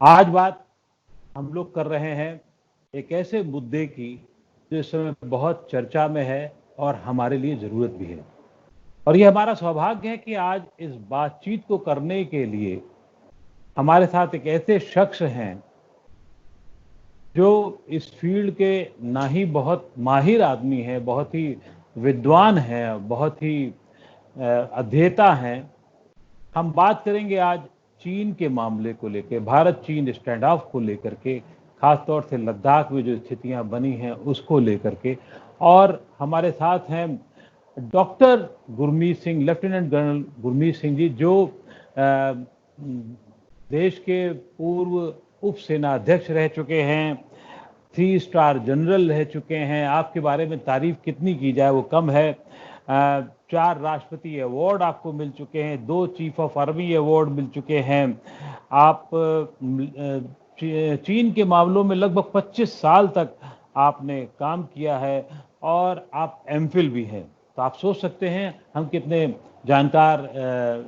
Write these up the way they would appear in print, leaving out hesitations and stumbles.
आज बात हम लोग कर रहे हैं एक ऐसे मुद्दे की जो इस समय बहुत चर्चा में है और हमारे लिए ज़रूरत भी है। और ये हमारा सौभाग्य है कि आज इस बातचीत को करने के लिए हमारे साथ एक ऐसे शख्स हैं जो इस फील्ड के ना ही बहुत माहिर आदमी हैं, बहुत ही विद्वान हैं, बहुत ही अध्येता हैं। हम बात करेंगे आज चीन के मामले को लेकर, भारत चीन स्टैंड ऑफ को लेकर के, खास तौर से लद्दाख में जो स्थितियां बनी हैं उसको लेकर के। और हमारे साथ हैं doctor Gurmeet Singh, lieutenant general Gurmeet Singh ji, जो देश के पूर्व उप सेनाध्यक्ष रह चुके हैं, 3 स्टार जनरल रह चुके हैं। आपके बारे में तारीफ कितनी की जाए वो कम है। 4 राष्ट्रपति अवार्ड आपको मिल चुके हैं, 2 चीफ ऑफ आर्मी अवार्ड मिल चुके हैं। आप चीन के मामलों में लगभग 25 साल तक आपने काम किया है और आप एमफिल भी हैं। तो आप सोच सकते हैं हम कितने जानकार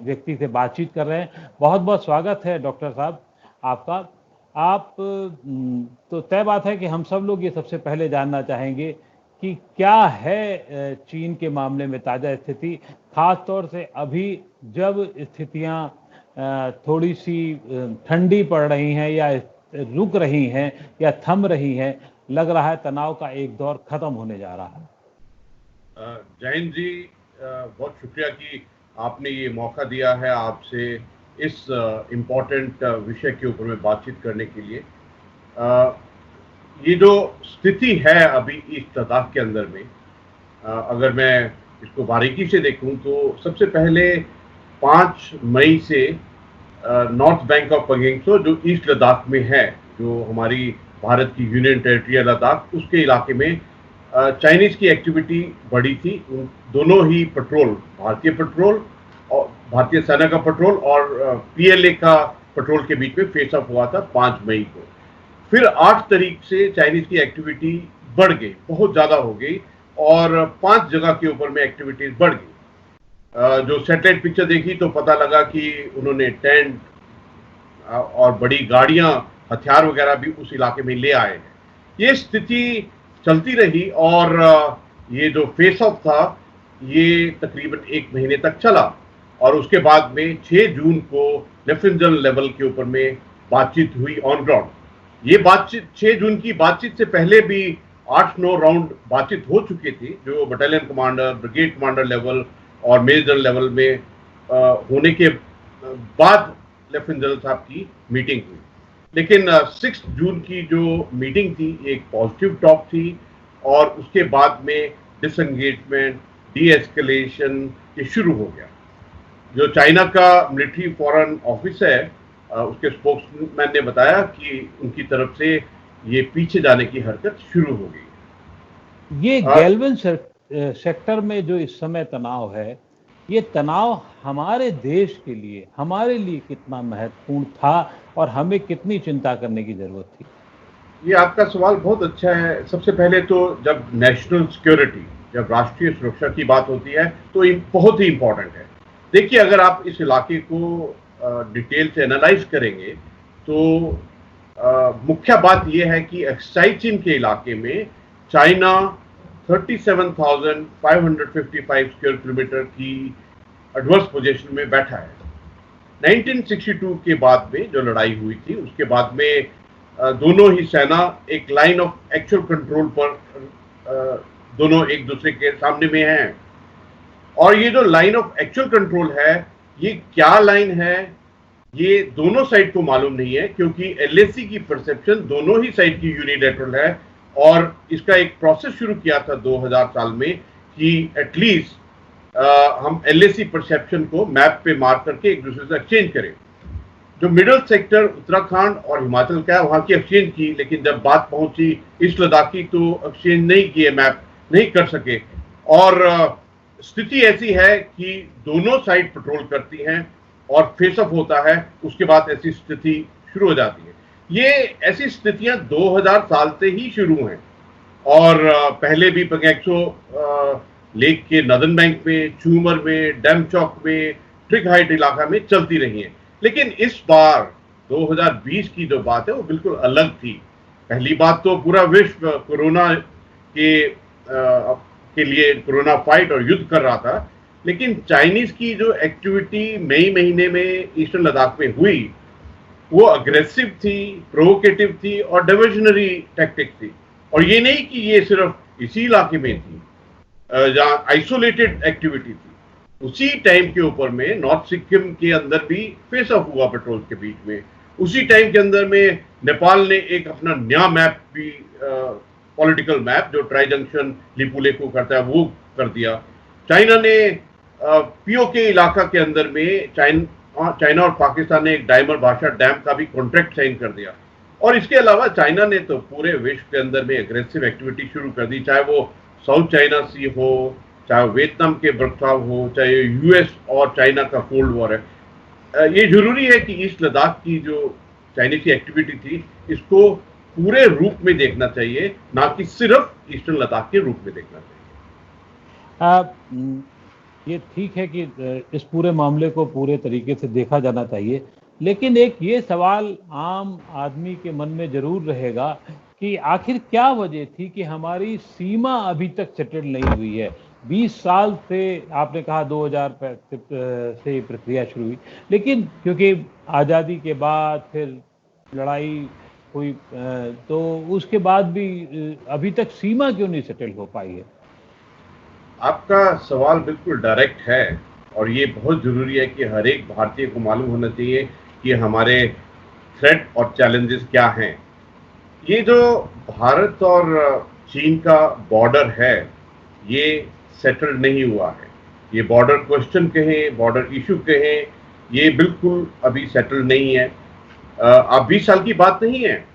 व्यक्ति से बातचीत कर रहे हैं। बहुत बहुत स्वागत है डॉक्टर साहब आपका। आप तो तय बात है कि हम सब लोग ये सबसे पहले जानना चाहेंगे कि क्या है चीन के मामले में ताज़ा स्थिति, खास तौर से अभी जब स्थितियां थोड़ी सी ठंडी पड़ रही हैं या रुक रही हैं या थम रही हैं। लग रहा है तनाव का एक दौर खत्म होने जा रहा है। जैन जी, बहुत शुक्रिया कि आपने ये मौका दिया है आपसे इस इम्पोर्टेंट विषय के ऊपर में बातचीत करने के लिए। ये जो स्थिति है अभी इस लद्दाख के अंदर में, अगर मैं इसको बारीकी से देखूं तो सबसे पहले 5 मई से नॉर्थ बैंक ऑफ पगेंगसो जो ईस्ट लद्दाख में है, जो हमारी भारत की यूनियन टेरिटरी है लद्दाख, उसके इलाके में चाइनीज की एक्टिविटी बढ़ी थी। उन दोनों ही पेट्रोल, भारतीय पेट्रोल और भारतीय सेना का पेट्रोल और पीएलए का पेट्रोल के बीच में फेस ऑफ हुआ था 5 मई को। फिर 8 तारीख से चाइनीज की एक्टिविटी बढ़ गई, बहुत ज्यादा हो गई और 5 जगह के ऊपर में एक्टिविटीज बढ़ गई। जो सैटेलाइट पिक्चर देखी तो पता लगा कि उन्होंने टेंट और बड़ी गाड़ियां, हथियार वगैरह भी उस इलाके में ले आए हैं। ये स्थिति चलती रही और ये जो फेस ऑफ था ये तकरीबन 1 महीने तक चला और उसके बाद में 6 जून को लेफ्टिनेंट जनरल लेवल के ऊपर में बातचीत हुई ऑन ग्राउंड। ये बातचीत 6 जून की बातचीत से पहले भी 8-9 राउंड बातचीत हो चुकी थी, जो battalion commander, brigade commander level और मेजर जनरल लेवल में होने के बाद लेफ्टिनेंट जनरल साहब की मीटिंग हुई। लेकिन 6 जून की जो मीटिंग थी एक पॉजिटिव टॉक थी और उसके बाद में डिसएंगेजमेंट, डी एस्केलेशन ये शुरू हो गया। जो चाइना का मिलिट्री फॉरेन ऑफिस है, उसके स्पोक्समैन ने बताया कि उनकी तरफ से ये पीछे जाने की हरकत शुरू हो गई। ये गैल्वन सेक्टर में जो इस समय तनाव है, ये तनाव हमारे देश के लिए, हमारे लिए कितना महत्वपूर्ण था और हमें कितनी चिंता करने की जरूरत थी? ये आपका सवाल बहुत अच्छा है। सबसे पहले तो जब नेशनल सिक्योरिटी, जब राष्ट्रीय सुरक्षा की बात होती है तो ये बहुत ही इंपॉर्टेंट है। देखिए, अगर आप इस इलाके को डिटेल से एनालाइज करेंगे तो मुख्य बात यह है कि एक्साइचिन के इलाके में चाइना 37,555 स्क्वायर किलोमीटर की एडवर्स पोजीशन में बैठा है। 1962 के बाद में जो लड़ाई हुई थी उसके बाद में दोनों ही सेना एक लाइन ऑफ एक्चुअल कंट्रोल पर दोनों एक दूसरे के सामने में हैं। और ये जो लाइन ऑफ एक्चुअल कंट्रोल है, ये क्या लाइन है ये दोनों साइड को मालूम नहीं है, क्योंकि एलएसी की परसेप्शन दोनों ही साइड की यूनिलैटरल है। और इसका एक प्रोसेस शुरू किया था 2000 साल में कि एटलीस्ट हम एलएसी परसेप्शन को मैप पे मार करके एक दूसरे से एक्सचेंज करें। जो मिडिल सेक्टर उत्तराखंड और हिमाचल का है वहां की एक्सचेंज की, लेकिन जब बात पहुंची ईस्ट लद्दाख की तो एक्सचेंज नहीं किए, मैप नहीं कर सके। और स्थिति ऐसी है कि दोनों साइड पेट्रोल करती हैं और फेस ऑफ होता है, उसके बाद ऐसी स्थिति शुरू हो जाती है। ये ऐसी स्थितियां 2000 साल से ही शुरू हैं और पहले भी पगेंगसो लेक के नदन बैंक में, चूमर में, डैम चौक में, ट्रिग हाइट इलाका में चलती रही हैं। लेकिन इस बार 2020 की जो बात है वो बिल्कुल अलग थी। पहली बात तो पूरा विश्व कोरोना के लिए कोरोना फाइट और युद्ध कर रहा था, लेकिन चाइनीज की जो एक्टिविटी मई महीने में ईस्टर्न लद्दाख में हुई वो अग्रेसिव थी, प्रोवोकेटिव थी और डिविजनरी टैक्टिक थी। और ये नहीं कि ये सिर्फ इसी इलाके में थी, जहां आइसोलेटेड एक्टिविटी थी। उसी टाइम के ऊपर में नॉर्थ सिक्किम के अंदर भी फेस ऑफ हुआ पेट्रोल के बीच में। उसी टाइम के अंदर में नेपाल ने एक अपना नया मैप भी, पॉलिटिकल मैप जो ट्राई जंक्शन लिपुलेखो करता है, वो कर दिया। चाइना ने पीओके इलाका के अंदर में चाइना और पाकिस्तान ने एक डायमर भाषा डैम का भी कॉन्ट्रैक्ट साइन कर दिया। और इसके अलावा चाइना ने तो पूरे विश्व के अंदर में एग्रेसिव एक्टिविटी शुरू कर दी, चाहे वो साउथ चाइना सी हो, चाहे वियतनाम के बर्ताव हो, चाहे यूएस और चाइना का कोल्ड वॉर है। ये जरूरी है कि ईस्ट लद्दाख की जो चाइनीज की एक्टिविटी थी इसको पूरे रूप में देखना चाहिए, ना कि सिर्फ ईस्टर्न लद्दाख के रूप में देखना चाहिए। ये ठीक है कि इस पूरे मामले को पूरे तरीके से देखा जाना चाहिए, लेकिन एक ये सवाल आम आदमी के मन में जरूर रहेगा कि आखिर क्या वजह थी कि हमारी सीमा अभी तक सेटल नहीं हुई है। 20 साल से, आपने कहा 2000 से प्रक्रिया शुरू हुई, लेकिन क्योंकि आज़ादी के बाद फिर लड़ाई हुई, तो उसके बाद भी अभी तक सीमा क्यों नहीं सेटल हो पाई है? आपका सवाल बिल्कुल डायरेक्ट है और ये बहुत जरूरी है कि हर एक भारतीय को मालूम होना चाहिए कि हमारे थ्रेट और चैलेंजेस क्या हैं। ये जो भारत और चीन का बॉर्डर है ये सेटल नहीं हुआ है। ये बॉर्डर क्वेश्चन कहें, बॉर्डर इशू कहें, ये बिल्कुल अभी सेटल नहीं है। अब 20 साल की बात नहीं है,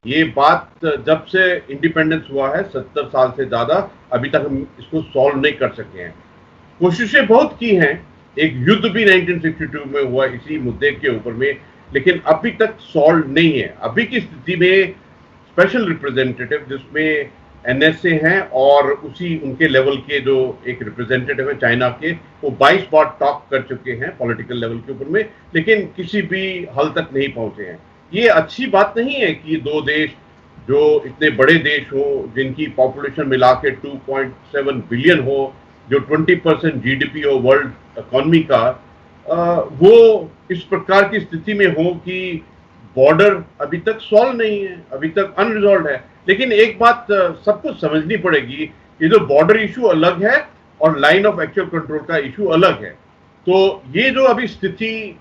ये बात जब से इंडिपेंडेंस हुआ है 70 साल से ज्यादा, अभी तक हम इसको सॉल्व नहीं कर सके हैं। कोशिशें बहुत की हैं, एक युद्ध भी 1962 में हुआ इसी मुद्दे के ऊपर में, लेकिन अभी तक सॉल्व नहीं है। अभी की स्थिति में स्पेशल रिप्रेजेंटेटिव जिसमें एनएसए हैं और उसी उनके लेवल के जो एक रिप्रेजेंटेटिव है चाइना के, वो 22 बार टॉक कर चुके हैं पॉलिटिकल लेवल के ऊपर में, लेकिन किसी भी हल तक नहीं पहुंचे हैं। ये अच्छी बात नहीं है कि दो देश जो इतने बड़े देश हो, जिनकी पॉपुलेशन मिला के 2.7 बिलियन हो, जो 20% जीडीपी हो वर्ल्ड इकोनॉमी का, वो इस प्रकार की स्थिति में हो कि बॉर्डर अभी तक सॉल्व नहीं है, अभी तक अनरिजॉल्व है। लेकिन एक बात सबको समझनी पड़ेगी, ये जो बॉर्डर इशू अलग है और लाइन ऑफ एक्चुअल कंट्रोल का इशू अलग है। तो ये जो अभी स्थिति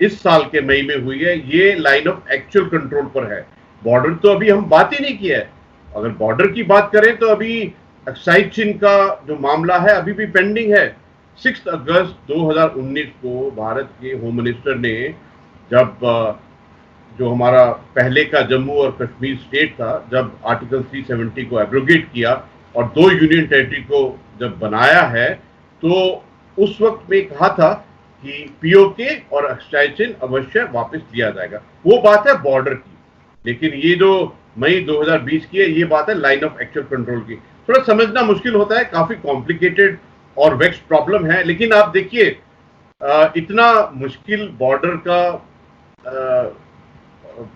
इस साल के मई में हुई है, ये लाइन ऑफ एक्चुअल कंट्रोल पर है। बॉर्डर तो अभी हम बात ही नहीं किया है। अगर बॉर्डर की बात करें तो अभी एक्साइज चिन्ह का जो मामला है अभी भी पेंडिंग है। 6 अगस्त 2019 को भारत के होम मिनिस्टर ने, जब जो हमारा पहले का जम्मू और कश्मीर स्टेट था, जब आर्टिकल 370 को एब्रोगेट किया और 2 यूनियन टेरिटरी को जब बनाया है, तो उस वक्त में कहा था कि पीओके और एक्साइज चिन्ह अवश्य वापस लिया जाएगा। वो बात है बॉर्डर की, लेकिन ये जो मई 2020 की है, ये बात है लाइन ऑफ एक्चुअल कंट्रोल की। थोड़ा समझना मुश्किल होता है, काफी कॉम्प्लिकेटेड और वेक्स प्रॉब्लम है। लेकिन आप देखिए, इतना मुश्किल बॉर्डर का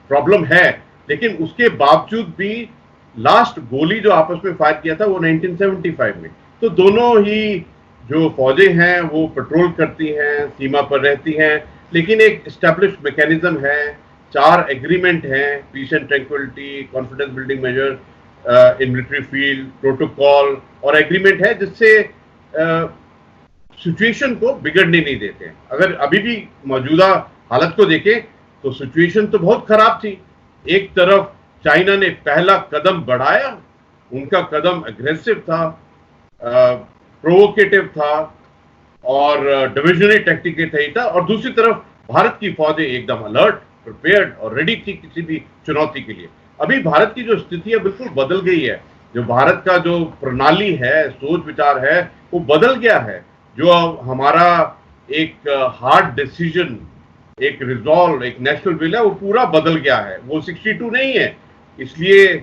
प्रॉब्लम है, लेकिन उसके बावजूद भी लास्ट गोली जो आपस में फायर किया था वो 1975 में। तो दोनों ही जो फौजें हैं वो पेट्रोल करती हैं, सीमा पर रहती हैं, लेकिन एक एस्टैब्लिश्ड मैकेनिज्म है, 4 एग्रीमेंट हैं, peace and tranquility, confidence building measure in military field, protocol और एग्रीमेंट है जिससे सिचुएशन को बिगड़ने नहीं देते हैं। अगर अभी भी मौजूदा हालत को देखें तो सिचुएशन तो बहुत खराब थी। एक तरफ चाइना ने पहला कदम बढ़ाया, उनका कदम एग्रेसिव था, प्रोवोकेटिव था और डिविजनरी टैक्टिक के सही था, और दूसरी तरफ भारत की फौजें एकदम अलर्ट, प्रिपेयर्ड और रेडी थी किसी भी चुनौती के लिए। अभी भारत की जो स्थिति है बिल्कुल बदल गई है। जो भारत का जो प्रणाली है, सोच विचार है, वो बदल गया है। जो हमारा एक हार्ड डिसीजन, एक रिजॉल्व, एक नेशनल विल है, वो पूरा बदल गया है। वो 62 नहीं है। इसलिए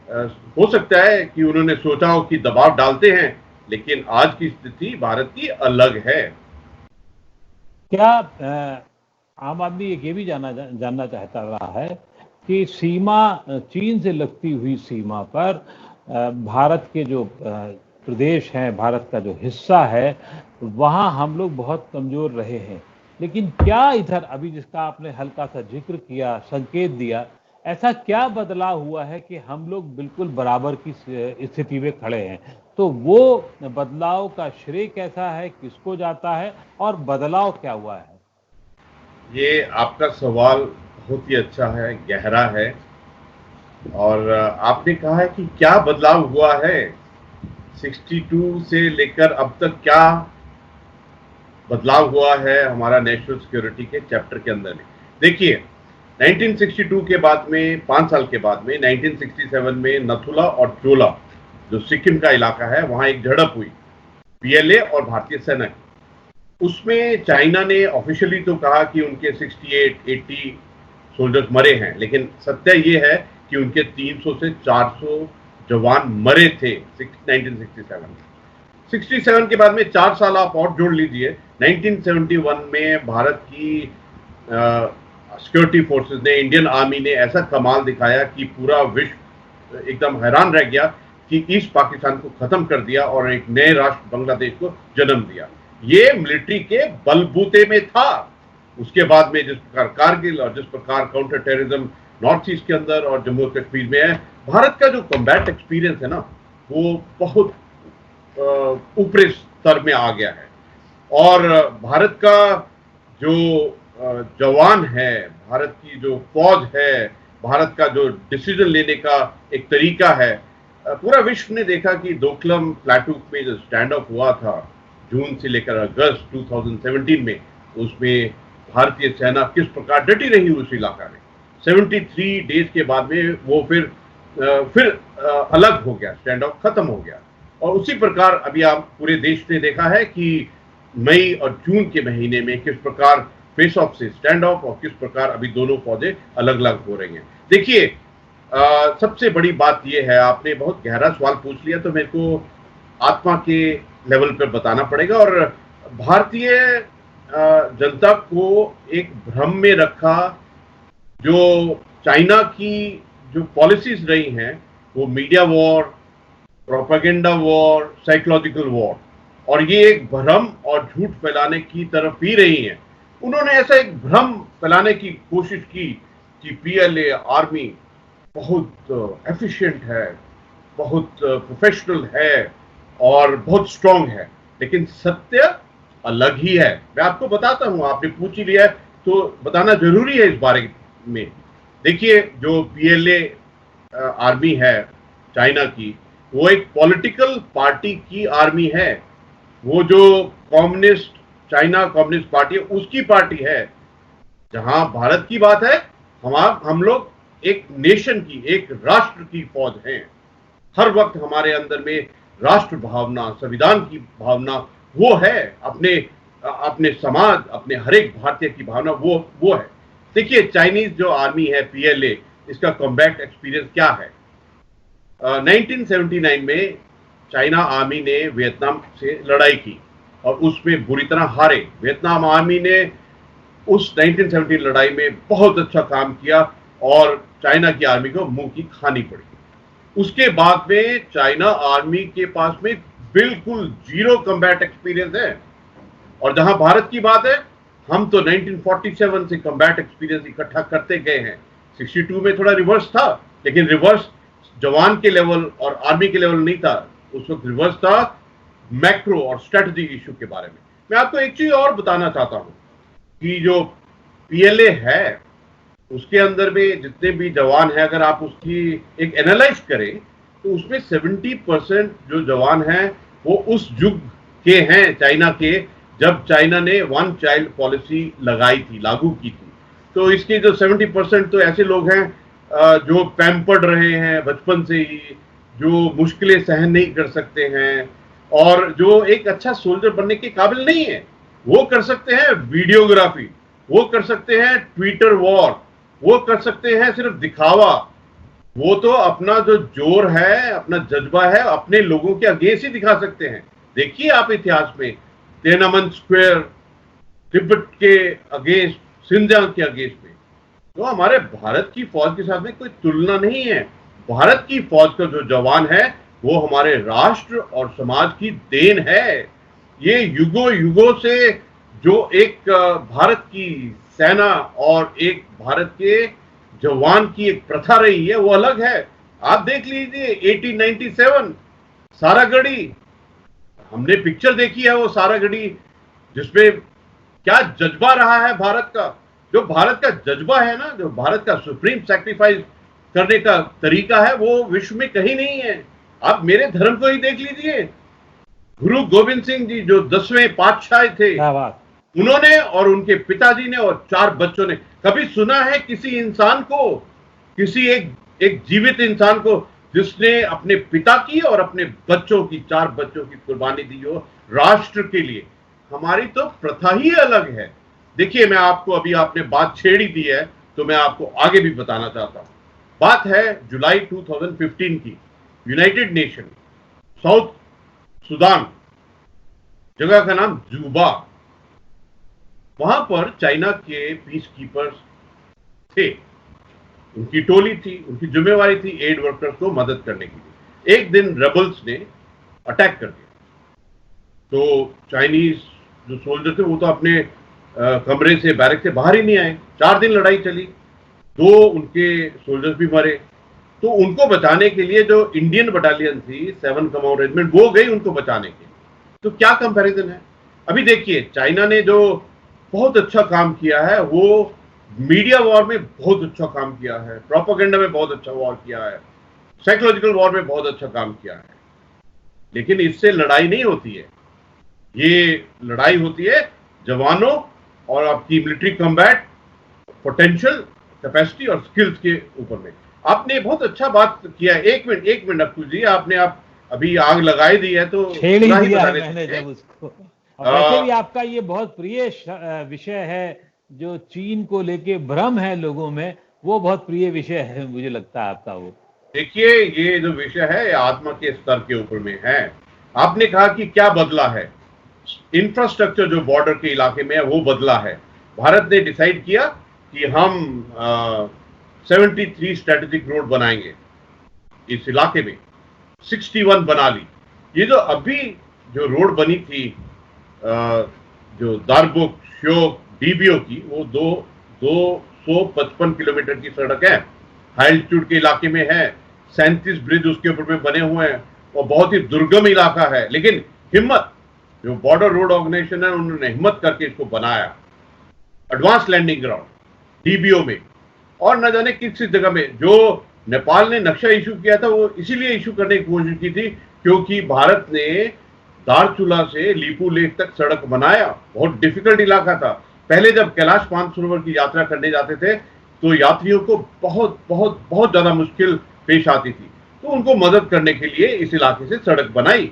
हो सकता है कि उन्होंने सोचा हो कि दबाव डालते हैं, लेकिन आज की स्थिति भारत की अलग है। क्या आम आदमी ये भी जानना चाहता रहा है कि सीमा, चीन से लगती हुई सीमा पर भारत के जो प्रदेश हैं, भारत का जो हिस्सा है, वहाँ हम लोग बहुत कमज़ोर रहे हैं। लेकिन क्या इधर अभी जिसका आपने हल्का सा जिक्र किया, संकेत दिया, ऐसा क्या बदलाव हुआ है कि हम लोग बिल्कुल बराबर की स्थिति में खड़े हैं? तो वो बदलाव का श्रेय कैसा है, किसको जाता है और बदलाव क्या हुआ है? ये आपका सवाल बहुत ही अच्छा है, गहरा है। और आपने कहा है कि क्या बदलाव हुआ है 62 से लेकर अब तक, क्या बदलाव हुआ है हमारा नेशनल सिक्योरिटी के चैप्टर के अंदर में। देखिए 1962 के बाद में, 5 साल के बाद में 1967 में नथुला और चोला, जो सिक्किम का इलाका है, वहां एक झड़प हुई पीएलए और भारतीय सेना की। उसमें चाइना ने ऑफिशियली तो कहा कि उनके 68-80 सोल्जर्स मरे हैं, लेकिन सत्य ये है कि उनके 300 से 400 जवान मरे थे 1967 में। 67 के बाद में 4 साल आप और जोड़ लीजिए, 1971 में भारत की सिक्योरिटी फोर्सेस ने, इंडियन आर्मी ने ऐसा कमाल दिखाया कि पूरा विश्व एकदम हैरान रह गया कि ईस्ट पाकिस्तान को खत्म कर दिया और एक नए राष्ट्र बांग्लादेश को जन्म दिया। ये मिलिट्री के बलबूते में था। उसके बाद में जिस प्रकार कारगिल और जिस प्रकार काउंटर टेररिज्म नॉर्थ ईस्ट के अंदर और जम्मू कश्मीर में है, भारत का जो कॉम्बैट एक्सपीरियंस है ना, वो बहुत ऊपरी स्तर में आ गया है। और भारत का जो जवान है, भारत की जो फौज है, भारत का जो डिसीजन लेने का एक तरीका है, पूरा विश्व ने देखा कि डोकलम प्लेटू में जो स्टैंड ऑफ हुआ था जून से लेकर अगस्त 2017 में, उसमें भारतीय सेना किस प्रकार डटी रही उस इलाका में। 73 डेज के बाद में वो फिर अलग हो गया, स्टैंड ऑफ खत्म हो गया। और उसी प्रकार अभी आप पूरे देश ने देखा है कि मई और जून के महीने में किस प्रकार फेस ऑफ से स्टैंड ऑफ और किस प्रकार अभी दोनों फौजें अलग अलग हो रही हैं। देखिए सबसे बड़ी बात यह है, आपने बहुत गहरा सवाल पूछ लिया तो मेरे को आत्मा के लेवल पर बताना पड़ेगा। और भारतीय जनता को एक भ्रम में रखा, जो चाइना की जो पॉलिसीज रही हैं, वो media war, propaganda war, psychological war, और ये एक भ्रम और झूठ फैलाने की तरफ ही रही हैं। उन्होंने ऐसा एक भ्रम फैलाने की कोशिश की कि पीएलए आर्मी बहुत एफिशिएंट है, बहुत प्रोफेशनल है और बहुत स्ट्रांग है, लेकिन सत्य अलग ही है। मैं आपको बताता हूं, आपने पूछ ही लिया है तो बताना जरूरी है इस बारे में। देखिए जो पीएलए आर्मी है चाइना की, वो एक पॉलिटिकल पार्टी की आर्मी है। वो जो कम्युनिस्ट, चाइना कम्युनिस्ट पार्टी है, उसकी पार्टी है। जहां भारत की बात है, हम लोग एक नेशन की, एक राष्ट्र की फौज हैं। हर वक्त हमारे अंदर में राष्ट्र भावना, संविधान की भावना वो है, अपने समाज, अपने हर एक भारतीय की भावना वो है। देखिए चाइनीज जो आर्मी है पीएलए, इसका कॉम्बैट एक्सपीरियंस क्या है। 1979 में चाइना आर्मी ने वियतनाम से लड़ाई की और उसमें बुरी तरह हारे। वियतनाम आर्मी ने उस 1970 लड़ाई में बहुत अच्छा काम किया और चाइना की आर्मी को मुंह की खानी पड़ी। उसके बाद में चाइना आर्मी के पास में बिल्कुल जीरो कॉम्बैट एक्सपीरियंस है। और जहां भारत की बात है, हम तो 1947 से कॉम्बैट एक्सपीरियंस इकट्ठा करते गए हैं। 62 में थोड़ा रिवर्स था, लेकिन रिवर्स जवान के लेवल और आर्मी के लेवल नहीं था। उस वक्त रिवर्स था मैक्रो और स्ट्रेटेजिक इशू के बारे में। मैं आपको एक चीज और बताना चाहता हूं कि जो पीएलए है, उसके अंदर में जितने भी जवान हैं, अगर आप उसकी एक एनालाइज करें तो उसमें 70% जो जवान हैं वो उस युग के हैं चाइना के, जब चाइना ने वन चाइल्ड पॉलिसी लगाई थी, लागू की थी। तो इसके जो 70% तो ऐसे लोग हैं जो पैम्पर्ड रहे हैं बचपन से ही, जो मुश्किलें सहन नहीं कर सकते हैं और जो एक अच्छा सोल्जर बनने के काबिल नहीं है। वो कर सकते हैं वीडियोग्राफी, वो कर सकते हैं ट्विटर वॉर, वो कर सकते हैं सिर्फ दिखावा। वो तो अपना जो जोर है, अपना जज्बा है, अपने लोगों के अगेंस्ट ही दिखा सकते हैं। देखिए आप इतिहास में तिएननमेन स्क्वायर, तिब्बत के अगेंस्ट सिंधियांग के अगेंस्ट में, तो हमारे भारत की फौज के साथ में कोई तुलना नहीं है। भारत की फौज का जो जवान है वो हमारे राष्ट्र और समाज की देन है। ये युगों युगों से जो एक भारत की सेना और एक भारत के जवान की एक प्रथा रही है वो अलग है। आप देख लीजिए 1897 सारागढ़ी, हमने पिक्चर देखी है वो सारागढ़ी, जिसमें क्या जज्बा रहा है भारत का। जो भारत का जज्बा है ना, जो भारत का सुप्रीम सैक्रिफाइस करने का तरीका है, वो विश्व में कहीं नहीं है। आप मेरे धर्म को ही देख लीजिए, गुरु गोविंद सिंह जी जो 10वें पातशाह थे, उन्होंने और उनके पिताजी ने और 4 बच्चों ने, कभी सुना है किसी इंसान को, किसी एक जीवित इंसान को जिसने अपने पिता की और अपने बच्चों की, 4 बच्चों की कुर्बानी दी हो राष्ट्र के लिए? हमारी तो प्रथा ही अलग है। देखिए, मैं आपको, अभी आपने बात छेड़ी दी है तो मैं आपको आगे भी बताना चाहता हूं। बात है जुलाई 2015 की। यूनाइटेड नेशन, साउथ सुदान, जगह का नाम जूबा, वहां पर चाइना के पीस कीपर्स थे, उनकी टोली थी, उनकी जिम्मेवारी थी एड वर्कर्स को मदद करने के लिए। एक दिन रेबल्स ने अटैक कर दिया, तो चाइनीज जो सोल्जर थे वो तो अपने कमरे से, बैरक से बाहर ही नहीं आए। 4 दिन लड़ाई चली, 2 उनके सोल्जर्स भी मरे। तो उनको बचाने के लिए जो इंडियन बटालियन थी 7 कमांड रेजिमेंट, वो गई उनको बचाने के लिए। तो क्या कंपैरिजन है? अभी देखिए, चाइना ने जो बहुत अच्छा काम किया है, वो मीडिया वॉर में बहुत अच्छा काम किया है, प्रोपेगेंडा में बहुत अच्छा वॉर किया है, साइकोलॉजिकल वॉर में बहुत अच्छा काम किया है। लेकिन इससे लड़ाई नहीं होती है, ये लड़ाई होती है जवानों और आपकी मिलिट्री कॉम्बैट पोटेंशियल, कैपेसिटी और स्किल्स के ऊपर में। आपने बहुत अच्छा बात किया है। एक मिनट अक्कू जी, आपने आप अभी आग लगाई दी है तो छेड़ ही दिया है मैंने जब उसको। और वैसे भी आपका ये बहुत प्रिय विषय है, जो चीन को लेके भ्रम है लोगों में, वो बहुत प्रिय विषय है मुझे लगता है आपका वो। देखिए, ये जो विषय है आत्मा के स्तर के ऊपर में है। आपने कहा कि क्या बदला है, इंफ्रास्ट्रक्चर जो बॉर्डर के इलाके में है वो बदला है। भारत ने डिसाइड किया कि हम 73 स्ट्रेटेजिक रोड बनाएंगे इस इलाके में, 61 बना ली। ये जो अभी जो रोड बनी थी जो दारबुक, श्योक, डीबीओ की, वो 255 किलोमीटर की सड़क है, हाई एल्टीट्यूड के इलाके में है, 37 ब्रिज उसके ऊपर में बने हुए हैं और बहुत ही दुर्गम इलाका है। लेकिन हिम्मत, जो बॉर्डर रोड ऑर्गेनाइजेशन है, उन्होंने हिम्मत करके इसको बनाया, एडवांस लैंडिंग ग्राउंड डीबीओ में। और न जाने किस जगह में जो नेपाल ने नक्शा इशू किया था, वो इसीलिए इशू करने की कोशिश की थी क्योंकि भारत ने दारचूला से लीपू लेक तक सड़क बनाया। बहुत डिफिकल्ट इलाका था। पहले जब कैलाश मानसरोवर की यात्रा करने जाते थे तो यात्रियों को बहुत बहुत बहुत ज्यादा मुश्किल पेश आती थी, तो उनको मदद करने के लिए इस इलाके से सड़क बनाई।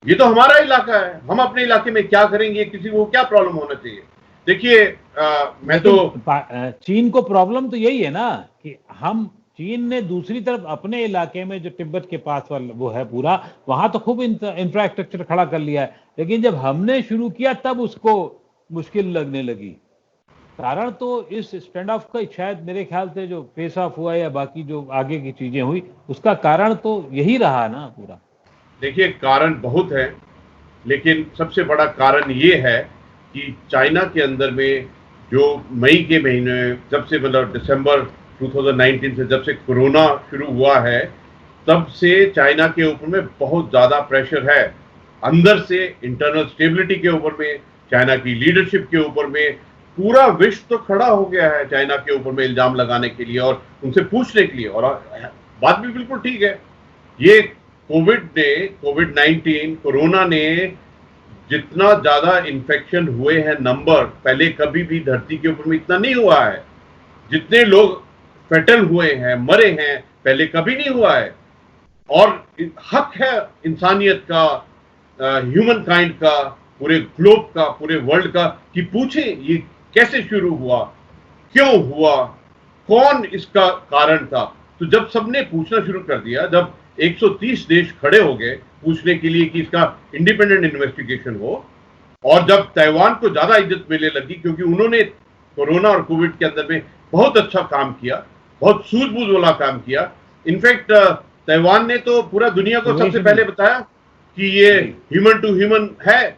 ये तो हमारा इलाका है, हम अपने इलाके में क्या करेंगे, किसी को क्या प्रॉब्लम होना चाहिए? देखिए, मैं तो चीन को प्रॉब्लम तो यही है ना कि हम, चीन ने दूसरी तरफ अपने इलाके में जो तिब्बत के पास वाला वो है पूरा, वहां तो खूब इंफ्रास्ट्रक्चर खड़ा कर लिया है, लेकिन जब हमने शुरू किया तब उसको मुश्किल लगने लगी। कारण तो इस स्टैंड ऑफ का शायद मेरे ख्याल से जो फेस ऑफ हुआ या बाकी जो आगे की चीजें हुई, उसका कारण तो यही रहा ना पूरा। देखिए, कारण बहुत है, लेकिन सबसे बड़ा कारण ये है कि चाइना के अंदर में जो मई के महीने, जब से मतलब दिसंबर 2019 से जब से कोरोना शुरू हुआ है, तब से चाइना के ऊपर में बहुत ज़्यादा प्रेशर है। अंदर से इंटरनल स्टेबिलिटी के ऊपर में, चाइना की लीडरशिप के ऊपर में पूरा विश्व तो खड़ा हो गया है चाइना के ऊपर में इल्जाम लगाने के लिए और उनसे पूछने के लिए। और बात भी बिल्कुल ठीक है, ये कोविड-19 कोरोना ने जितना ज्यादा इन्फेक्शन हुए हैं नंबर, पहले कभी भी धरती के ऊपर में इतना नहीं हुआ है। जितने लोग फेटल हुए हैं, मरे हैं, पहले कभी नहीं हुआ है। और हक है इंसानियत का, ह्यूमन काइंड का, पूरे ग्लोब का, पूरे वर्ल्ड का, कि पूछे ये कैसे शुरू हुआ, क्यों हुआ, कौन इसका कारण था। तो जब सबने पूछना शुरू कर दिया, जब 130 देश खड़े हो गए पूछने के लिए कि इसका इंडिपेंडेंट इन्वेस्टिगेशन हो, और जब ताइवान को ज्यादा इज्जत मिलने लगी क्योंकि उन्होंने कोरोना और कोविड के अंदर में बहुत अच्छा काम किया, बहुत सूझबूझ वाला काम किया। इनफैक्ट ताइवान ने तो पूरा दुनिया को सबसे पहले बताया कि ये ह्यूमन टू ह्यूमन है,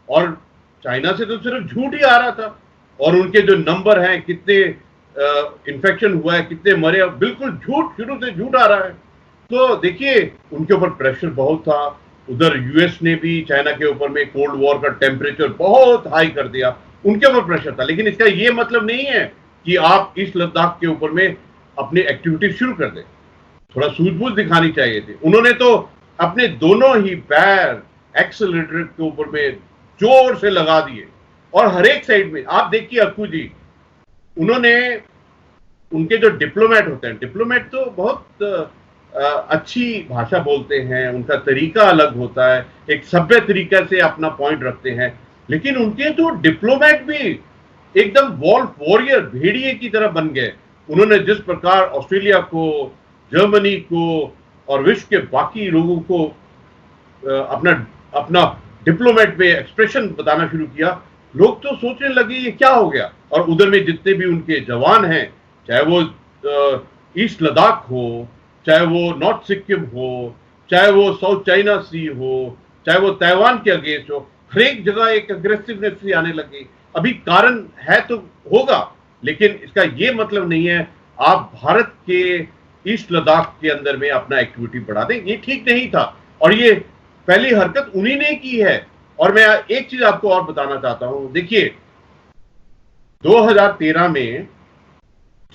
और चाइना से तो सिर्फ झूठ ही आ रहा था, और उनके जो नंबर हैं, कितने इन्फेक्शन हुआ है, कितने मरे, बिल्कुल झूठ, शुरू से झूठ आ रहा है। तो देखिए उनके ऊपर प्रेशर बहुत था। उधर यूएस ने भी चाइना के ऊपर में कोल्ड वॉर का टेम्परेचर बहुत हाई कर दिया, उनके ऊपर प्रेशर था। लेकिन इसका ये मतलब नहीं है कि आप ईस्ट लद्दाख के ऊपर में अपनी एक्टिविटी शुरू कर दें। थोड़ा सूझबूझ दिखानी चाहिए थी। उन्होंने तो अपने दोनों ही पैर एक्सेलरेटर के ऊपर में जोर से लगा दिए, और हर एक साइड में आप देखिए अक्कू जी, उन्होंने, उनके जो डिप्लोमेट होते हैं, डिप्लोमेट तो बहुत अच्छी भाषा बोलते हैं, उनका तरीका अलग होता है, एक सभ्य तरीके से अपना पॉइंट रखते हैं। लेकिन उनके तो डिप्लोमेट भी एकदम वॉल्फ वॉरियर, भेड़िए की तरह बन गए। उन्होंने जिस प्रकार ऑस्ट्रेलिया को, जर्मनी को और विश्व के बाकी लोगों को अपना अपना डिप्लोमेट में एक्सप्रेशन बताना शुरू किया, लोग तो सोचने लगे ये क्या हो गया। और उधर में जितने भी उनके जवान हैं, चाहे वो ईस्ट लद्दाख हो, चाहे वो नॉर्थ सिक्किम हो, चाहे वो साउथ चाइना सी हो, चाहे वो ताइवान के अगेंस्ट हो, हर एक जगह एक अग्रेसिवनेस सी आने लगी। अभी कारण है तो होगा, लेकिन इसका ये मतलब नहीं है आप भारत के ईस्ट लद्दाख के अंदर में अपना एक्टिविटी बढ़ा दें। ये ठीक नहीं था, और ये पहली हरकत उन्हीं ने की है। और मैं एक चीज आपको और बताना चाहता हूं, देखिए 2013 में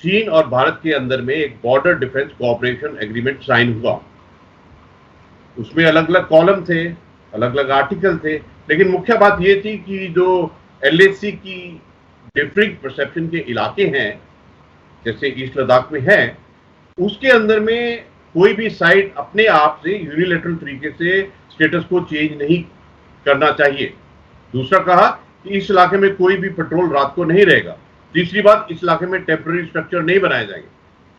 चीन और भारत के अंदर में एक border defence cooperation agreement sign हुआ। उसमें अलग अलग कॉलम थे, अलग अलग आर्टिकल थे, लेकिन मुख्य बात यह थी कि जो एलएसी की डिफरिंग परसेप्शन के इलाके हैं, जैसे ईस्ट लद्दाख में है, उसके अंदर में कोई भी साइड अपने आप से यूनिलैटरल तरीके से स्टेटस को चेंज नहीं करना चाहिए। दूसरा कहा कि इस इलाके में कोई भी पेट्रोल रात को नहीं रहेगा। तीसरी बात, इस इलाके में टेम्पररी स्ट्रक्चर नहीं बनाए जाएंगे।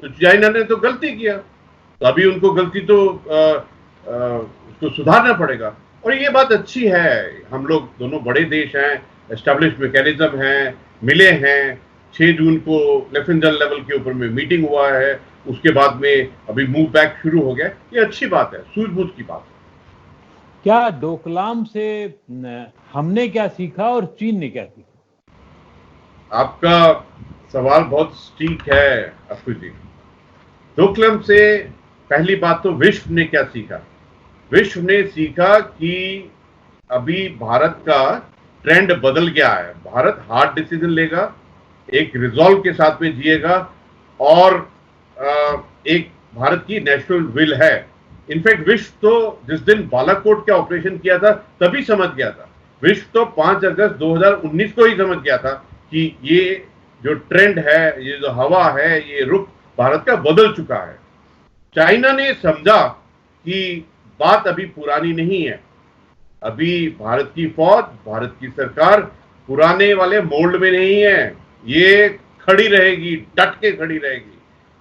तो चाइना ने तो गलती किया, तो अभी उनको गलती तो उसको सुधारना पड़ेगा। और ये बात अच्छी है, हम लोग दोनों बड़े देश हैं, एस्टेब्लिश मैकेनिज्म हैं, मिले हैं। 6 जून को लेफ्टिनेंट जनरल लेवल के ऊपर में मीटिंग हुआ है, उसके बाद में अभी मूव बैक शुरू हो गया। ये अच्छी बात है, सूझबूझ की बात है। क्या डोकलाम से हमने क्या सीखा और चीन ने क्या सीखा? आपका सवाल बहुत ठीक है अफू जी। डोकलाम से पहली बात तो विश्व ने क्या सीखा? विश्व ने सीखा कि अभी भारत का ट्रेंड बदल गया है। भारत हार्ड डिसीजन लेगा, एक रिजॉल्व के साथ में जिएगा, और एक भारत की नेशनल विल है। इनफैक्ट विश्व तो जिस दिन बालाकोट का ऑपरेशन किया था तभी समझ गया था। विश्व तो 5 अगस्त 2019 को ही समझ गया था कि ये जो ट्रेंड है, ये जो हवा है, ये रुख भारत का बदल चुका है। चाइना ने समझा कि बात अभी पुरानी नहीं है। अभी भारत की फौज, भारत की सरकार पुराने वाले मोल्ड में नहीं है, ये खड़ी रहेगी, डट के खड़ी रहेगी।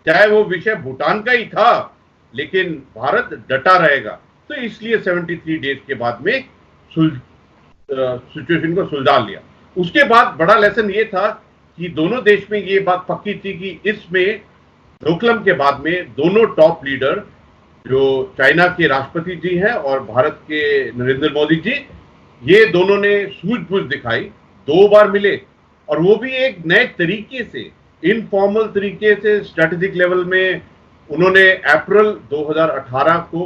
चाहे वो विषय भूटान का ही था, लेकिन भारत डटा रहेगा। तो इसलिए 73 डेज के बाद में सिचुएशन को सुलझा लिया। उसके बाद बड़ा लेसन ये था कि दोनों देश में ये बात पक्की थी कि इसमें डोकलाम के बाद में दोनों टॉप लीडर, जो चाइना के राष्ट्रपति जी हैं और भारत के नरेंद्र मोदी जी, ये दोनों ने सूझबूझ दिखाई। 2 बार मिले, और वो भी एक नए तरीके से, इनफॉर्मल तरीके से, स्ट्रेटेजिक लेवल में। उन्होंने अप्रैल 2018 को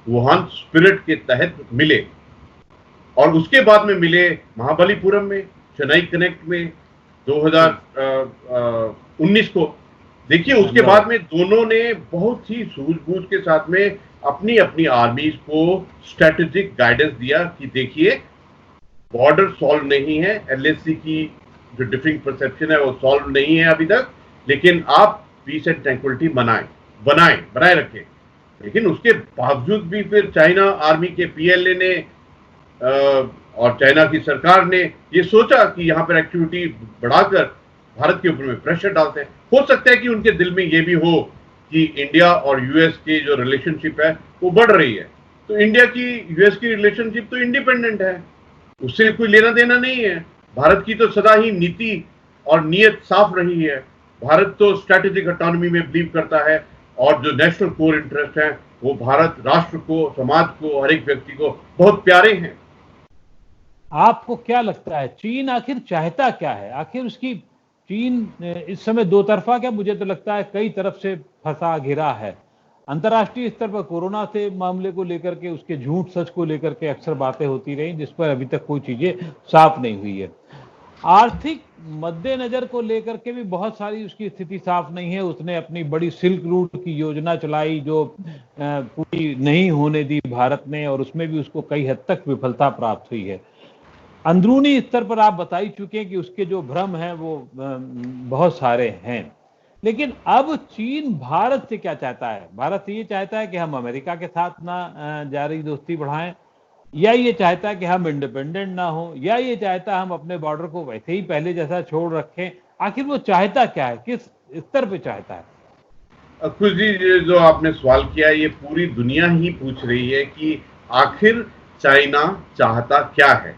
वुहान स्पिरिट के तहत मिले, और उसके बाद में मिले महाबलीपुरम में, चेन्नई कनेक्ट में 2019 को। देखिए उसके बाद में दोनों ने बहुत ही सूझबूझ के साथ में अपनी अपनी आर्मीज को स्ट्रेटेजिक गाइडेंस दिया कि देखिए बॉर्डर सॉल्व नहीं है, एलएसी की जो डिफरिंग परसेप्शन है वो सॉल्व नहीं है अभी तक, लेकिन आप पीस एंड ट्रैंक्विलिटी बनाए रखें। लेकिन उसके बावजूद भी फिर चाइना आर्मी के पीएलए ने और चाइना की सरकार ने ये सोचा कि यहाँ पर एक्टिविटी बढ़ाकर भारत के ऊपर में प्रेशर डालते हैं। हो सकता है कि उनके दिल में ये भी हो कि इंडिया और यूएस की जो रिलेशनशिप है वो बढ़ रही है, तो इंडिया की यूएस की रिलेशनशिप तो इंडिपेंडेंट है, उससे कोई लेना देना नहीं है। भारत की तो सदा ही नीति और नीयत साफ रही है। भारत तो स्ट्रैटेजिक ऑटोनॉमी में बिलीव करता है और जो नेशनल कोर इंटरेस्ट है वो भारत राष्ट्र को, समाज को, हर एक व्यक्ति को बहुत प्यारे हैं। आपको क्या लगता है चीन आखिर चाहता क्या है? आखिर उसकी चीन इस समय दो तरफा, क्या मुझे तो लगता है कई तरफ से फंसा घिरा है। अंतर्राष्ट्रीय स्तर पर कोरोना से मामले को लेकर के, उसके झूठ सच को लेकर के अक्सर बातें होती रही, जिस पर अभी तक कोई चीजें साफ नहीं हुई है। आर्थिक मद्देनजर को लेकर के भी बहुत सारी उसकी स्थिति साफ नहीं है। उसने अपनी बड़ी सिल्क रूट की योजना चलाई जो पूरी नहीं होने दी भारत ने, और उसमें भी उसको कई हद तक विफलता प्राप्त हुई है। अंदरूनी स्तर पर आप बता ही चुके हैं कि उसके जो भ्रम हैं वो बहुत सारे हैं। लेकिन अब चीन भारत से क्या चाहता है? भारत ये चाहता है कि हम अमेरिका के साथ ना जारी दोस्ती बढ़ाएं, या ये चाहता है कि हम इंडिपेंडेंट ना हो, या ये चाहता है हम अपने बॉर्डर को वैसे ही पहले जैसा छोड़ रखें? आखिर वो चाहता क्या है, किस स्तर पे चाहता है? अकुल जी, जो आपने सवाल किया ये पूरी दुनिया ही पूछ रही है कि आखिर चाइना चाहता क्या है।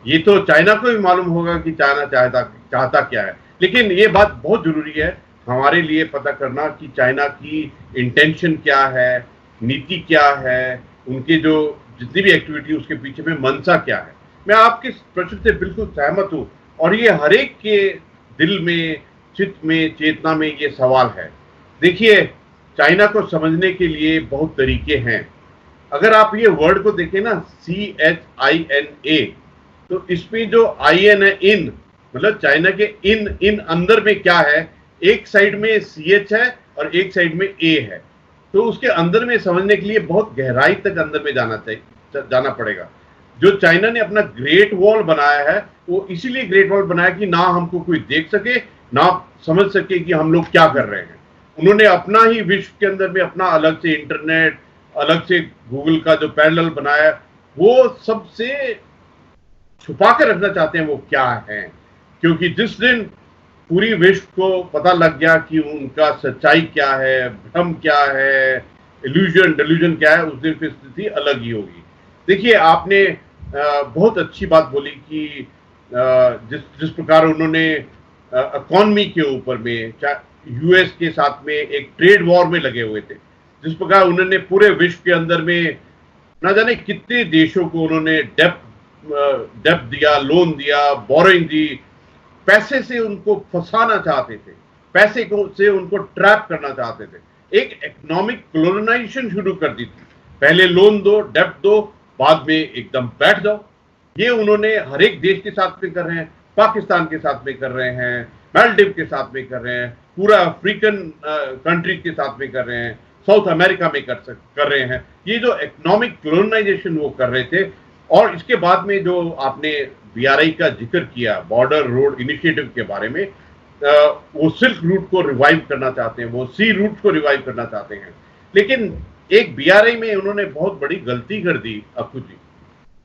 ये तो चाइना को भी मालूम होगा कि चाइना चाहता क्या है, लेकिन ये बात बहुत जरूरी है हमारे लिए पता करना कि चाइना की इंटेंशन क्या है, नीति क्या है, उनके जो जितनी भी एक्टिविटी उसके पीछे में मंशा क्या है। मैं आपके प्रश्न से बिल्कुल सहमत हूं और ये हरेक के दिल में, चित्त में, चेतना में ये सवाल है। देखिए, चाइना को समझने के लिए बहुत तरीके हैं। अगर आप ये वर्ड को देखें ना, CHINA, तो इसमें जो IN है, इन, मतलब चाइना के इन अंदर में क्या है, एक साइड में CH है और एक साइड में A है। तो उसके अंदर में समझने के लिए बहुत गहराई तक अंदर में जाना पड़ेगा। जो चाइना ने अपना ग्रेट वॉल बनाया है वो इसीलिए ग्रेट वॉल बनाया कि ना हमको कोई देख सके, ना समझ सके कि हम लोग क्या कर रहे हैं। उन्होंने अपना ही विश्व के अंदर में अपना अलग से इंटरनेट, अलग से गूगल का जो पैरेलल बनाया, वो सबसे छुपा के रखना चाहते हैं वो क्या है। क्योंकि जिस दिन पूरी विश्व को पता लग गया कि उनका सच्चाई क्या है, भ्रम क्या है, डिल्यूजन क्या है, उस दिन फिर स्थिति अलग ही होगी। देखिए, आपने बहुत अच्छी बात बोली कि जिस प्रकार उन्होंने इकोनॉमी के ऊपर में US के साथ में एक ट्रेड वॉर में लगे हुए थे, जिस प्रकार उन्होंने पूरे विश्व के अंदर में ना जाने कितने देशों को उन्होंने डेप्थ दिया, लोन दिया, बोरोइंग दी, पैसे से उनको फंसाना चाहते थे, पैसे को से उनको ट्रैप करना चाहते थे। एक इकोनॉमिक कॉलोनाइजेशन शुरू कर दी थी, पहले लोन दो, डेप्थ दो, बाद में एकदम बैठ जाओ। ये उन्होंने हर एक देश के साथ में कर रहे हैं, पाकिस्तान के साथ में कर रहे हैं, मालदीव के साथ में कर रहे हैं, पूरा अफ्रीकन कंट्री के साथ में कर रहे हैं, साउथ अमेरिका में कर रहे हैं। ये जो इकोनॉमिक कॉलोनाइजेशन वो कर रहे थे। और इसके बाद में जो आपने BRI का जिक्र किया, बॉर्डर रोड इनिशिएटिव के बारे में, वो सिल्क रूट को रिवाइव करना चाहते हैं, वो सी रूट को रिवाइव करना चाहते हैं। लेकिन एक BRI में उन्होंने बहुत बड़ी गलती कर दी अक्कू जी।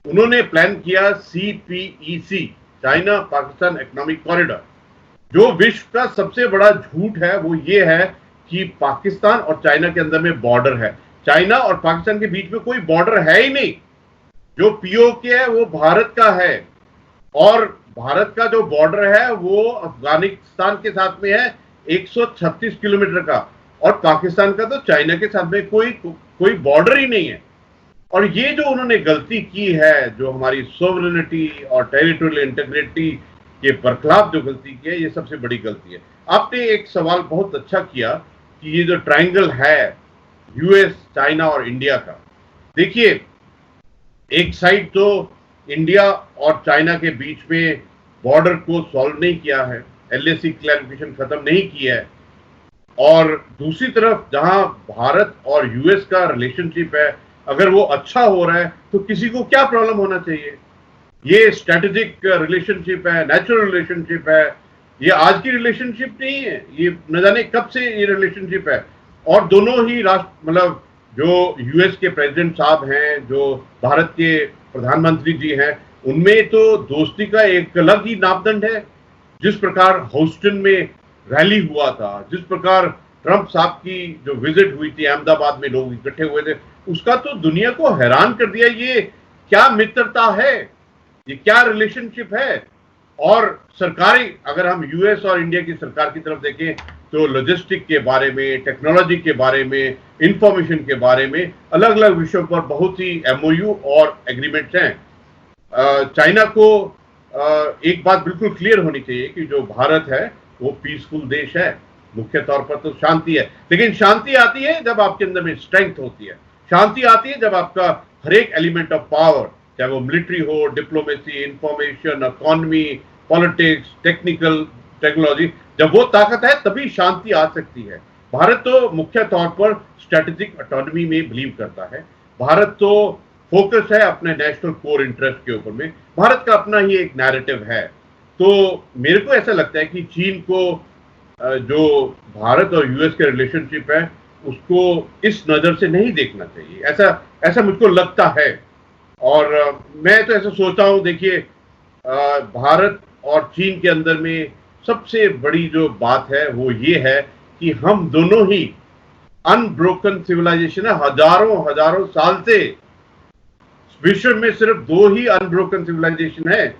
उन्होंने प्लान किया CPEC, China Pakistan economic corridor. जो विश्व का सबसे बड़ा झूठ है वो ये है कि पाकिस्तान और चाइना के अंदर में बॉर्डर है। चाइना और पाकिस्तान के बीच में कोई बॉर्डर है ही नहीं। जो POK है वो भारत का है, और भारत का जो बॉर्डर है वो अफगानिस्तान के साथ में है 136 किलोमीटर का, और पाकिस्तान का तो चाइना के साथ में कोई बॉर्डर ही नहीं है। और ये जो उन्होंने गलती की है, जो हमारी सोवरेनिटी और टेरिटोरियल इंटीग्रिटी के बरखिलाफ जो गलती की है, ये सबसे बड़ी गलती है। आपने एक सवाल बहुत अच्छा किया कि ये जो ट्रायंगल है US, चाइना और इंडिया का, देखिए, एक साइड तो इंडिया और चाइना के बीच में बॉर्डर को सॉल्व नहीं किया है, LAC क्लैरिफिकेशन खत्म नहीं किया है, और दूसरी तरफ जहां भारत और US का रिलेशनशिप है, अगर वो अच्छा हो रहा है तो किसी को क्या प्रॉब्लम होना चाहिए। ये स्ट्रेटेजिक रिलेशनशिप है, नेचुरल रिलेशनशिप है, ये आज की रिलेशनशिप नहीं है, ये न जाने कब से ये रिलेशनशिप है। और दोनों ही राष्ट्र, मतलब जो US के प्रेसिडेंट साहब हैं, जो भारत के प्रधानमंत्री जी हैं, उनमें तो दोस्ती का एक अलग ही मापदंड है। जिस प्रकार ह्यूस्टन में रैली हुआ था, जिस प्रकार ट्रंप साहब की जो विजिट हुई थी, अहमदाबाद में लोग इकट्ठे हुए थे, उसका तो दुनिया को हैरान कर दिया। ये क्या मित्रता है, ये क्या रिलेशनशिप है। और सरकारी, अगर हम यूएस और इंडिया की सरकार की तरफ देखें तो लॉजिस्टिक के बारे में, टेक्नोलॉजी के बारे में, इंफॉर्मेशन के बारे में अलग अलग विषयों पर बहुत ही एमओयू और एग्रीमेंट्स हैं। चाइना को एक बात बिल्कुल क्लियर होनी चाहिए कि जो भारत है वो पीसफुल देश है, मुख्य तौर पर तो शांति है, लेकिन शांति आती है जब आपके अंदर में स्ट्रेंथ होती है, शांति आती है जब आपका हर एक एलिमेंट ऑफ पावर, चाहे वो मिलिट्री हो, diplomacy, information, economy, politics, technology, जब वो ताकत है तभी शांति आ सकती है। भारत तो मुख्य तौर पर स्ट्रेटेजिक ऑटोनॉमी में बिलीव करता है। भारत तो फोकस है अपने नेशनल कोर इंटरेस्ट के ऊपर में। भारत का अपना ही एक नैरेटिव है। तो मेरे को ऐसा लगता है कि चीन को जो भारत और यूएस के रिलेशनशिप है उसको इस नजर से नहीं देखना चाहिए, ऐसा मुझको लगता है। और मैं तो ऐसा सोचता हूं, देखिए भारत और चीन के अंदर में सबसे बड़ी जो बात है वो ये है कि हम दोनों ही अनब्रोकन सिविलाइजेशन है। हजारों साल से विश्व में सिर्फ दो ही अनब्रोकन सिविलाइजेशन है।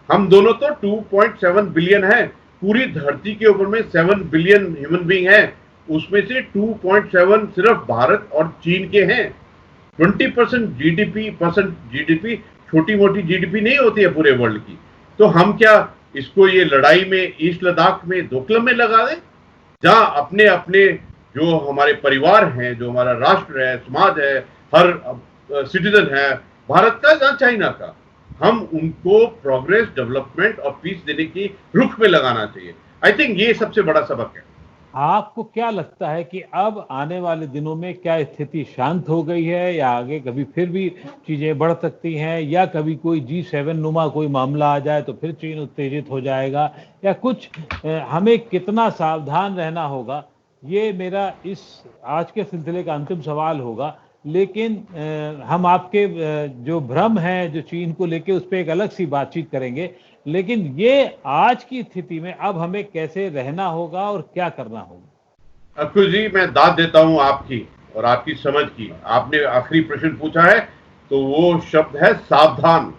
हम दोनों तो 2.7 बिलियन है, पूरी धरती के ऊपर में 7 बिलियन ह्यूमन बीइंग है, उसमें से 2.7 सिर्फ भारत और चीन के हैं। 20% जीडीपी छोटी मोटी जीडीपी नहीं होती है पूरे वर्ल्ड की। तो हम क्या इसको ये लड़ाई में ईस्ट लद्दाख में दोकलम में लगा दें, जहां अपने अपने जो हमारे परिवार हैं, जो हमारा राष्ट्र है, समाज है, हर सिटीजन है भारत का या चाइना का, हम उनको प्रोग्रेस, डेवलपमेंट और पीस देने की रुख में लगाना चाहिए। आई थिंक ये सबसे बड़ा सबक है। आपको क्या लगता है कि अब आने वाले दिनों में क्या स्थिति शांत हो गई है, या आगे कभी फिर भी चीजें बढ़ सकती हैं, या कभी कोई G7 नुमा कोई मामला आ जाए तो फिर चीन उत्तेजित हो जाएगा, या कुछ हमें कितना सावधान रहना होगा? ये मेरा इस आज के सिलसिले का अंतिम सवाल होगा। लेकिन हम आपके जो भ्रम है जो चीन को लेके उस पर एक अलग सी बातचीत करेंगे। लेकिन ये आज की स्थिति में अब हमें कैसे रहना होगा और क्या करना होगा? अकुल जी, मैं दाद देता हूं आपकी और आपकी समझ की। आपने आखिरी प्रश्न पूछा है तो वो शब्द है सावधान।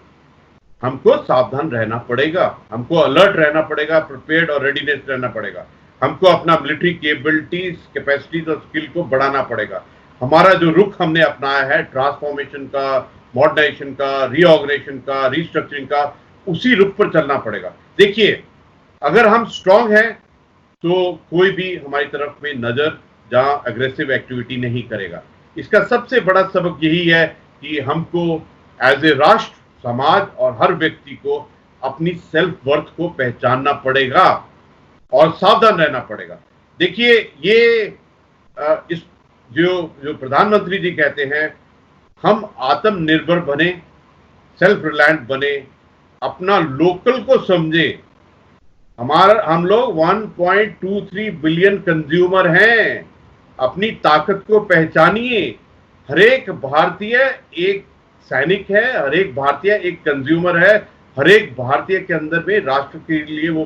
हमको सावधान रहना पड़ेगा, हमको अलर्ट रहना पड़ेगा, प्रिपेयर्ड और रेडीनेस रहना पड़ेगा। हमको अपना मिलिट्री कैपेबिलिटीज, कैपेसिटीज और स्किल को बढ़ाना पड़ेगा। हमारा जो रुख हमने अपनाया है ट्रांसफॉर्मेशन का, मॉडर्नाइजेशन का, रीऑर्गेनाइजेशन का, रीस्ट्रक्चरिंग का, उसी रुख पर चलना पड़ेगा। देखिए, अगर हम स्ट्रांग हैं तो कोई भी हमारी तरफ में नजर जहां एग्रेसिव एक्टिविटी नहीं करेगा। इसका सबसे बड़ा सबक यही है कि हमको एज ए राष्ट्र, समाज और हर व्यक्ति को अपनी सेल्फ वर्थ को पहचानना पड़ेगा और सावधान रहना पड़ेगा। देखिए, ये इस जो प्रधानमंत्री जी कहते हैं, हम आत्मनिर्भर बने, सेल्फ रिलायंट बने, अपना लोकल को समझे। हम लोग 1.23 बिलियन कंज्यूमर हैं। अपनी ताकत को पहचानिए। हर एक भारतीय एक सैनिक है, हर एक भारतीय एक कंज्यूमर है, हर एक भारतीय के अंदर में राष्ट्र के लिए वो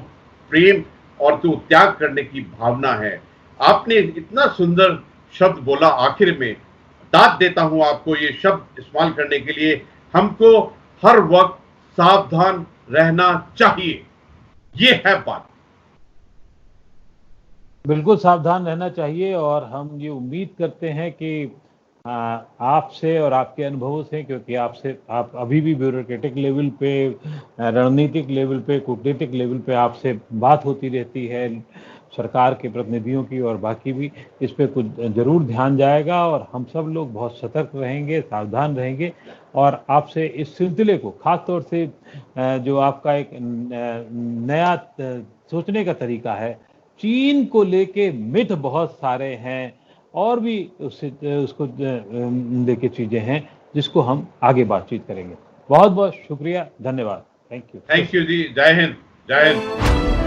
प्रेम और तो त्याग करने की भावना है। आपने इतना सुंदर शब्द बोला आखिर में, दाद देता हूं आपको ये शब्द इस्तेमाल करने के लिए। हमको हर वक्त सावधान रहना चाहिए, ये है बात। बिल्कुल सावधान रहना चाहिए। और हम ये उम्मीद करते हैं कि आपसे और आपके अनुभवों से, क्योंकि आप अभी भी ब्यूरोक्रेटिक लेवल पे, रणनीतिक लेवल पे, कूटनीतिक लेवल पे आपसे बात होती रहती है, सरकार के प्रतिनिधियों की और बाकी भी, इस पे कुछ जरूर ध्यान जाएगा और हम सब लोग बहुत सतर्क रहेंगे, सावधान रहेंगे। और आपसे इस सिलसिले को खास तौर से जो आपका एक नया सोचने का तरीका है, चीन को लेके मिथ बहुत सारे हैं और भी उसको लेके चीजें हैं जिसको हम आगे बातचीत करेंगे। बहुत बहुत शुक्रिया, धन्यवाद। थैंक यू जी। जय हिंद, जय हिंद।